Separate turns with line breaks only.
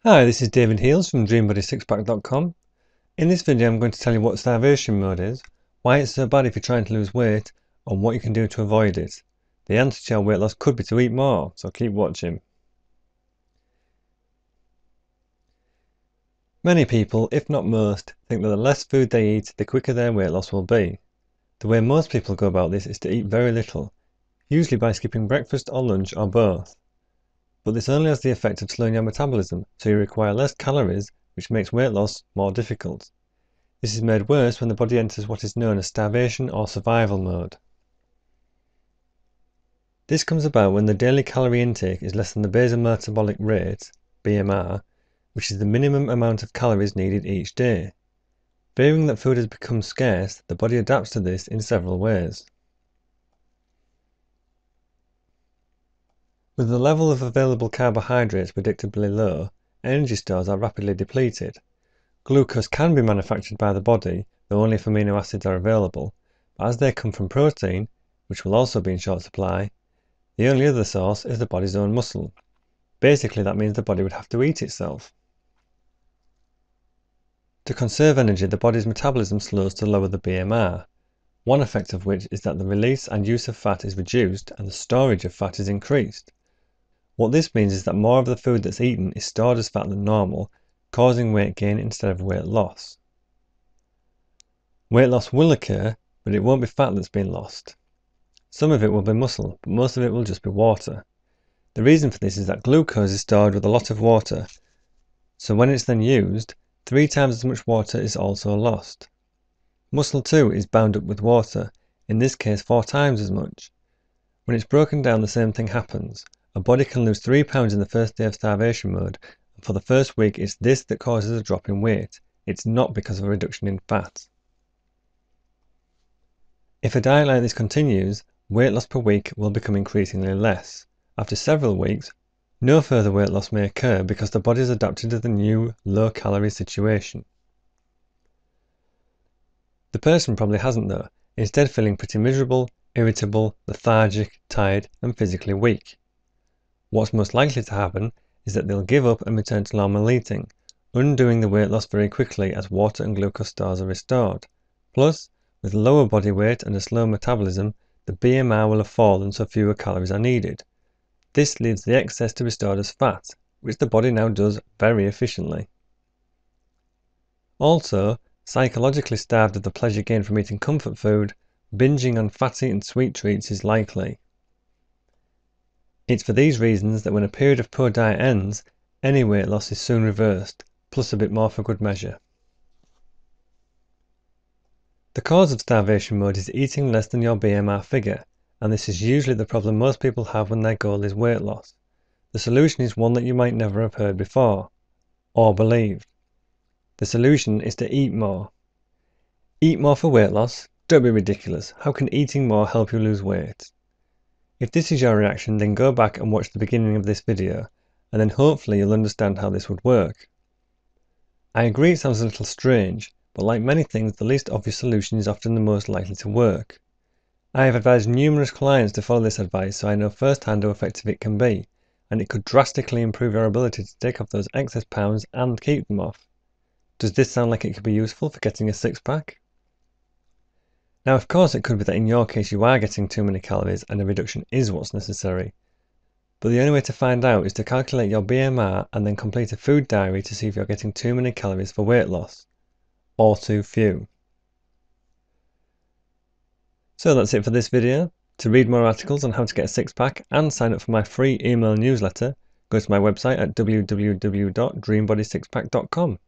Hi, this is David Heels from DreamBodySixpack.com. In this video I'm going to tell you what starvation mode is, why it's so bad if you're trying to lose weight, and what you can do to avoid it. The answer to your weight loss could be to eat more, so keep watching. Many people, if not most, think that the less food they eat, the quicker their weight loss will be. The way most people go about this is to eat very little, usually by skipping breakfast or lunch or both. But this only has the effect of slowing your metabolism, so you require less calories, which makes weight loss more difficult. This is made worse when the body enters what is known as starvation or survival mode. This comes about when the daily calorie intake is less than the basal metabolic rate, BMR, which is the minimum amount of calories needed each day. Fearing that food has become scarce, the body adapts to this in several ways. With the level of available carbohydrates predictably low, energy stores are rapidly depleted. Glucose can be manufactured by the body, though only if amino acids are available, but as they come from protein, which will also be in short supply, the only other source is the body's own muscle. Basically, that means the body would have to eat itself. To conserve energy, the body's metabolism slows to lower the BMR, one effect of which is that the release and use of fat is reduced and the storage of fat is increased. What this means is that more of the food that's eaten is stored as fat than normal, causing weight gain instead of weight loss. Weight loss will occur, but it won't be fat that's been lost. Some of it will be muscle, but most of it will just be water. The reason for this is that glucose is stored with a lot of water, so when it's then used, 3 times as much water is also lost. Muscle too is bound up with water, in this case 4 times as much. When it's broken down, the same thing happens. A body can lose 3 pounds in the first day of starvation mode, and for the first week it's this that causes a drop in weight. It's not because of a reduction in fat. If a diet like this continues, weight loss per week will become increasingly less. After several weeks, no further weight loss may occur because the body has adapted to the new low-calorie situation. The person probably hasn't though, instead feeling pretty miserable, irritable, lethargic, tired and physically weak. What's most likely to happen is that they'll give up and return to normal eating, undoing the weight loss very quickly as water and glucose stores are restored. Plus, with lower body weight and a slow metabolism, the BMR will have fallen so fewer calories are needed. This leaves the excess to be stored as fat, which the body now does very efficiently. Also, psychologically starved of the pleasure gained from eating comfort food, binging on fatty and sweet treats is likely. It's for these reasons that when a period of poor diet ends, any weight loss is soon reversed, plus a bit more for good measure. The cause of starvation mode is eating less than your BMR figure, and this is usually the problem most people have when their goal is weight loss. The solution is one that you might never have heard before, or believed. The solution is to eat more. Eat more for weight loss? Don't be ridiculous. How can eating more help you lose weight? If this is your reaction, then go back and watch the beginning of this video, and then hopefully you'll understand how this would work. I agree it sounds a little strange, but like many things, the least obvious solution is often the most likely to work. I have advised numerous clients to follow this advice, so I know firsthand how effective it can be, and it could drastically improve your ability to take off those excess pounds and keep them off. Does this sound like it could be useful for getting a six-pack? Now, of course, it could be that in your case you are getting too many calories and a reduction is what's necessary. But the only way to find out is to calculate your BMR and then complete a food diary to see if you're getting too many calories for weight loss, or too few. So that's it for this video. To read more articles on how to get a six-pack and sign up for my free email newsletter, go to my website at www.dreambodysixpack.com.